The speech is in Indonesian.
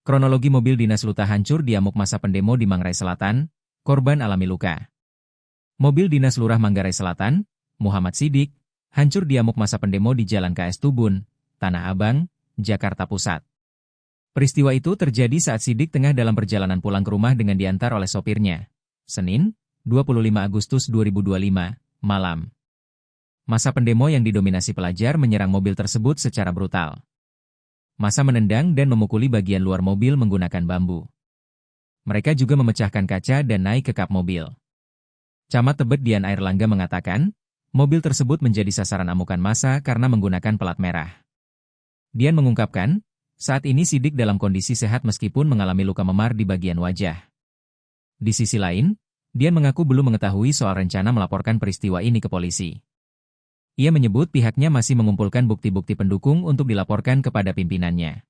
Kronologi mobil dinas Luta hancur di amuk masa pendemo di Manggarai Selatan, korban alami luka. Mobil dinas Lurah Manggarai Selatan, Muhammad Sidik, hancur di amuk masa pendemo di Jalan KS Tubun, Tanah Abang, Jakarta Pusat. Peristiwa itu terjadi saat Sidik tengah dalam perjalanan pulang ke rumah dengan diantar oleh sopirnya. Senin, 25 Agustus 2025, malam. Masa pendemo yang didominasi pelajar menyerang mobil tersebut secara brutal. Massa menendang dan memukuli bagian luar mobil menggunakan bambu. Mereka juga memecahkan kaca dan naik ke kap mobil. Camat Tebet Dian Airlangga mengatakan, mobil tersebut menjadi sasaran amukan massa karena menggunakan pelat merah. Dian mengungkapkan, saat ini Sidik dalam kondisi sehat meskipun mengalami luka memar di bagian wajah. Di sisi lain, Dian mengaku belum mengetahui soal rencana melaporkan peristiwa ini ke polisi. Ia menyebut pihaknya masih mengumpulkan bukti-bukti pendukung untuk dilaporkan kepada pimpinannya.